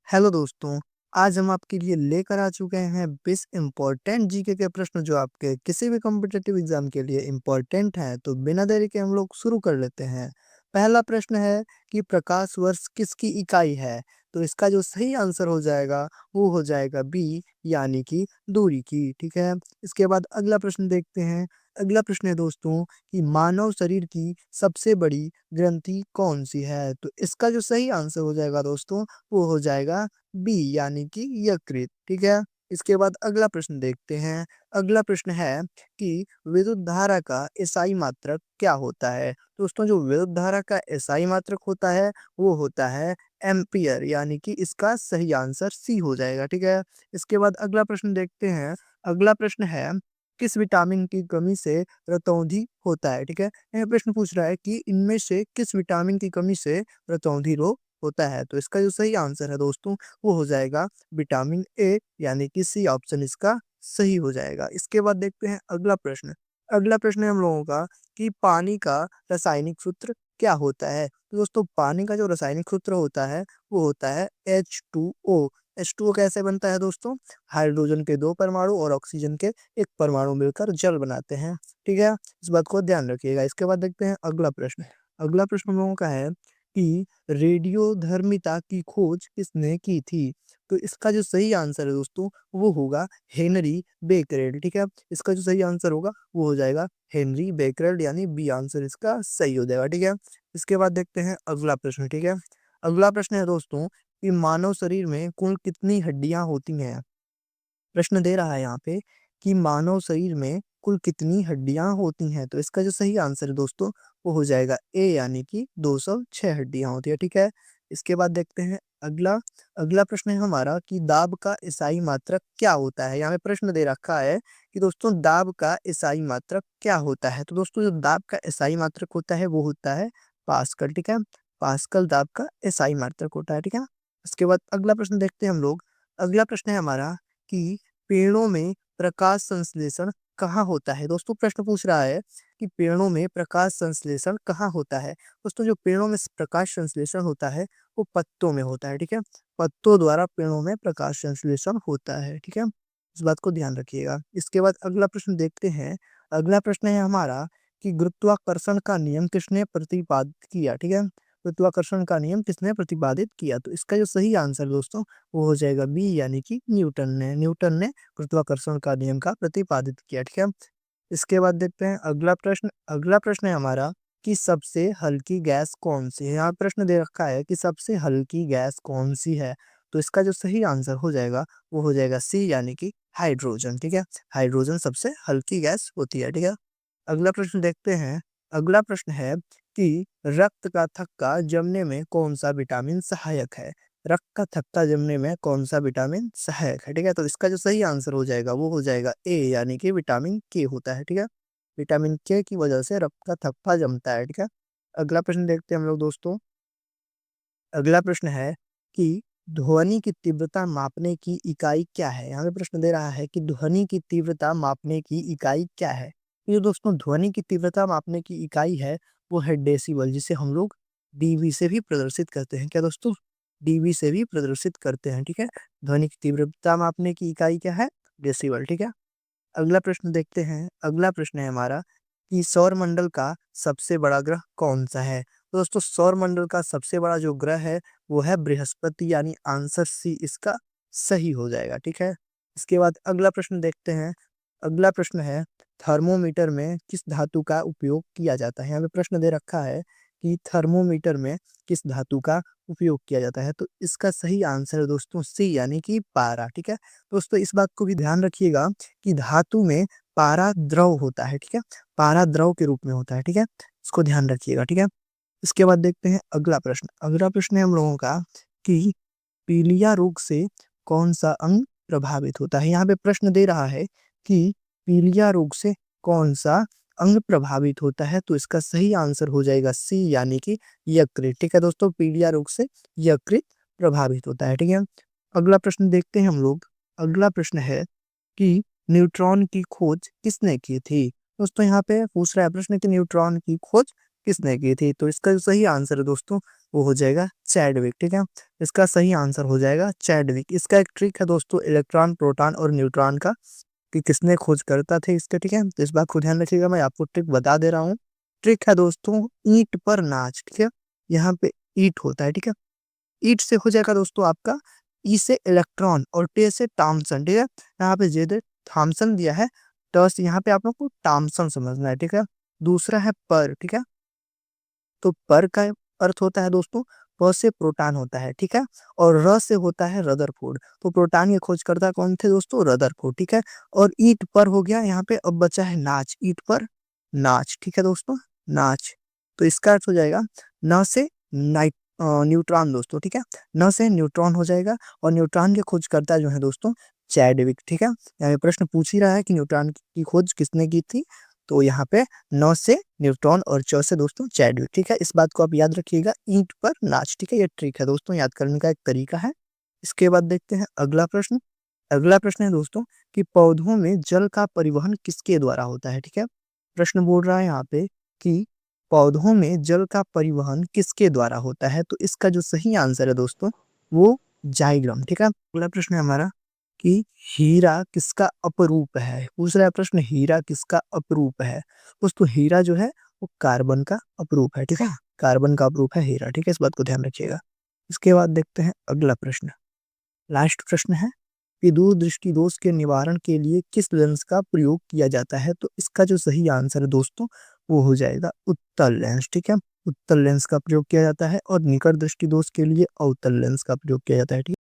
Hello दोस्तों, आज हम आपके लिए लेकर आ चुके हैं 20 इम्पोर्टेंट जीके के प्रश्न जो आपके किसी भी कॉम्पिटिटिव एग्जाम के लिए इम्पोर्टेंट हैं। तो बिना देरी के हम लोग शुरू कर लेते हैं। पहला प्रश्न है कि प्रकाश वर्ष किसकी इकाई है? तो इसका जो सही आंसर हो जाएगा वो हो जाएगा बी यानी कि दूरी की। ठीक है। इसके बाद अगला प्रश्न देखते हैं। अगला प्रश्न है दोस्तों कि मानव शरीर की सबसे बड़ी ग्रंथि कौन सी है? तो इसका जो सही आंसर हो जाएगा दोस्तों वो हो जाएगा बी यानी कि यकृत। ठीक है। इसके बाद अगला प्रश्न देखते हैं। अगला प्रश्न है कि विद्युत धारा का एसआई मात्रक क्या होता है? दोस्तों जो विद्युत धारा का एसआई मात्रक होता है वो होता है एम्पियर, यानी कि इसका सही आंसर सी हो जाएगा। ठीक है। इसके बाद अगला प्रश्न देखते हैं। अगला प्रश्न है किस विटामिन की कमी से रतौंधी होता है? ठीक है। यह प्रश्न पूछ रहा है कि इनमें से किस विटामिन की कमी से रतौंधी रोग होता है? तो इसका जो सही आंसर है दोस्तों वो हो जाएगा विटामिन ए यानी कि सी ऑप्शन इसका सही हो जाएगा। इसके बाद देखते हैं अगला प्रश्न। अगला प्रश्न है हम लोगों का कि पानी का रासायनिक सूत्र क्या होता है? तो दोस्तों पानी का जो रासायनिक सूत्र होता है वो होता है H2O। H2O कैसे बनता है दोस्तों? हाइड्रोजन के 2 परमाणु और ऑक्सीजन के 1 परमाणु मिलकर जल बनाते हैं। ठीक है। इस बात को ध्यान रखिएगा। इसके बाद देखते हैं अगला प्रश्न। अगला प्रश्न हम लोगों का है कि रेडियोधर्मिता की खोज किसने की थी? तो इसका जो सही आंसर है दोस्तों वो होगा हेनरी बेकरेल। ठीक है। इसका जो सही आंसर होगा वो हो जाएगा हेनरी बेकरेल यानी बी आंसर इसका सही हो जाएगा। ठीक है। इसके बाद देखते हैं अगला प्रश्न। ठीक है। अगला प्रश्न है दोस्तों कि मानव शरीर में कुल कितनी हड्डियां होती हैं? प्रश्न दे रहा है यहाँ पे कि मानव शरीर में कुल कितनी हड्डियां होती हैं? तो इसका जो सही आंसर है दोस्तों वो हो जाएगा ए यानी कि 206 हड्डियां होती है। ठीक है। इसके बाद देखते हैं अगला। अगला प्रश्न है हमारा कि दाब का ईसाई मात्रक क्या होता है? यहाँ पे प्रश्न दे रखा है कि दोस्तों दाब का ईसाई मात्रक क्या होता है? तो दोस्तों जो दाब का ईसाई मात्रक होता है वो होता है पास्कल। ठीक है। पास्कल दाब का ईसाई मात्रक होता है। ठीक है। इसके बाद अगला प्रश्न देखते हैं हम लोग। अगला प्रश्न है हमारा कि पेड़ों में प्रकाश संश्लेषण कहाँ होता है? दोस्तों प्रश्न पूछ रहा है कि पेड़ों में प्रकाश संश्लेषण कहाँ होता है? दोस्तों जो पेड़ों में प्रकाश संश्लेषण होता है वो पत्तों में होता है। ठीक है। पत्तों द्वारा पेड़ों में प्रकाश संश्लेषण होता है। ठीक है। इस बात को ध्यान रखिएगा। इसके बाद अगला प्रश्न देखते हैं। अगला प्रश्न है हमारा कि गुरुत्वाकर्षण का नियम किसने प्रतिपादित किया? ठीक है। गुरुत्वाकर्षण का नियम किसने प्रतिपादित किया? तो इसका जो सही आंसर दोस्तों वो हो जाएगा बी यानी कि न्यूटन ने गुरुत्वाकर्षण का नियम का प्रतिपादित किया। ठीक है। इसके बाद देखते हैं अगला प्रश्न। अगला प्रश्न है हमारा कि सबसे हल्की गैस कौन सी है? यहाँ प्रश्न दे रखा है कि सबसे हल्की गैस कौन सी है? तो इसका जो सही आंसर हो जाएगा वो हो जाएगा सी यानी कि हाइड्रोजन। ठीक है। हाइड्रोजन सबसे हल्की गैस होती है। ठीक है। अगला प्रश्न देखते हैं। अगला प्रश्न है कि रक्त का थक्का जमने में कौन सा विटामिन सहायक है? रक्त का थक्का जमने में कौन सा विटामिन सहायक है? ठीक है। तो इसका जो सही आंसर हो जाएगा वो हो जाएगा ए यानी कि विटामिन के होता है। ठीक है। विटामिन के की वजह से रक्त का थक्का जमता है। ठीक है। अगला प्रश्न देखते हैं हम लोग दोस्तों। अगला प्रश्न है कि ध्वनि की तीव्रता मापने की इकाई क्या है? यहाँ पे प्रश्न दे रहा है कि ध्वनि की तीव्रता मापने की इकाई क्या है? तो ये दोस्तों ध्वनि की तीव्रता मापने की इकाई है वो है डेसिबल, जिसे हम लोग डीबी से भी प्रदर्शित करते हैं। क्या दोस्तों? डीबी से भी प्रदर्शित करते हैं। ठीक है। ध्वनि की तीव्रता मापने की इकाई क्या है? डेसिबल। ठीक है। अगला प्रश्न देखते हैं। अगला प्रश्न है हमारा कि सौर मंडल का सबसे बड़ा ग्रह कौन सा है? तो दोस्तों सौर मंडल का सबसे बड़ा जो ग्रह है वो है बृहस्पति यानी आंसर सी इसका सही हो जाएगा। ठीक है। इसके बाद अगला प्रश्न देखते हैं। अगला प्रश्न है थर्मोमीटर में किस धातु का उपयोग किया जाता है? यहाँ पे प्रश्न दे रखा है कि थर्मोमीटर में किस धातु का उपयोग किया जाता है? तो इसका सही आंसर है दोस्तों सी यानी कि पारा। ठीक है। दोस्तों इस बात को भी ध्यान रखिएगा कि धातु में पारा द्रव होता है। ठीक है। पारा द्रव के रूप में होता है। ठीक है। इसको ध्यान रखिएगा। ठीक है। इसके बाद देखते हैं अगला प्रश्न। अगला प्रश्न है हम लोगों का कि पीलिया रोग से कौन सा अंग प्रभावित होता है? यहाँ पे प्रश्न दे रहा है कि पीलिया रोग से कौन सा अंग प्रभावित होता है? तो इसका सही आंसर हो जाएगा सी यानी कि यकृत। ठीक है दोस्तों पीलिया रोग से यकृत प्रभावित होता है। ठीक है। अगला प्रश्न देखते हैं हम लोग। अगला प्रश्न है कि न्यूट्रॉन की खोज किसने की थी? दोस्तों यहाँ पे पूछ रहा है प्रश्न कि न्यूट्रॉन की खोज किसने की थी? तो इसका जो सही आंसर है दोस्तों वो हो जाएगा चैडविक, ठीक है। इसका सही आंसर हो जाएगा चैडविक। इसका एक ट्रिक है दोस्तों इलेक्ट्रॉन, प्रोटॉन और न्यूट्रॉन का, कि किसने खोज करता थे इसके, ठीक है। तो इस बात को ध्यान रखिएगा, मैं आपको ट्रिक बता दे रहा हूँ। ट्रिक है दोस्तों ईंट पर नाच, ठीक है। यहाँ पे ईंट होता है, ठीक है। ईंट से हो जाएगा दोस्तों आपका ई से इलेक्ट्रॉन और टे से टॉमसन, ठीक है। यहाँ पे जे दे थॉमसन दिया है, ट से यहाँ पे आप लोग को टॉमसन समझना है, ठीक है। दूसरा है पर, ठीक है। तो पर का अर्थ होता है दोस्तों, प से प्रोटॉन होता है, ठीक है। और र से होता है रदरफोर्ड। तो प्रोटॉन के खोजकर्ता कौन थे दोस्तों? रदरफोर्ड, ठीक है। और ईंट पर हो गया, यहाँ पे अब बचा है नाच, ईंट पर नाच, ठीक है दोस्तों, नाच। तो इसका अर्थ हो जाएगा न से न्यूट्रॉन दोस्तों, ठीक है। न से न्यूट्रॉन हो जाएगा, और न्यूट्रॉन के खोजकर्ता जो है दोस्तों चैडविक, ठीक है। यहाँ पे प्रश्न पूछ ही रहा है कि न्यूट्रॉन की खोज किसने की थी, तो यहाँ पे नौ से न्यूट्रॉन और च से दोस्तों चैडविक, ठीक है। इस बात को आप याद रखिएगा, ईंट पर नाच, ठीक है। ये ट्रिक है दोस्तों, याद करने का एक तरीका है। इसके बाद देखते हैं अगला प्रश्न। अगला प्रश्न है दोस्तों कि पौधों में जल का परिवहन किसके द्वारा होता है, ठीक है। प्रश्न बोल रहा है यहाँ पे कि पौधों में जल का परिवहन किसके द्वारा होता है, तो इसका जो सही आंसर है दोस्तों वो जाइलम, ठीक है। अगला प्रश्न है हमारा कि हीरा किसका अपरूप है। पूछ रहा है प्रश्न, हीरा किसका अपरूप है। दोस्तों हीरा जो है वो कार्बन का अपरूप है, ठीक है। कार्बन का अपरूप है हीरा, ठीक है। इस बात को ध्यान रखिएगा। इसके बाद देखते हैं अगला प्रश्न। लास्ट प्रश्न है कि दूरदृष्टि दोष के निवारण के लिए किस लेंस का प्रयोग किया जाता है, तो इसका जो सही आंसर है दोस्तों वो हो जाएगा उत्तल लेंस, ठीक है। उत्तल लेंस का प्रयोग किया जाता है, और निकट दृष्टि दोष के लिए अवतल लेंस का प्रयोग किया जाता है, ठीक है।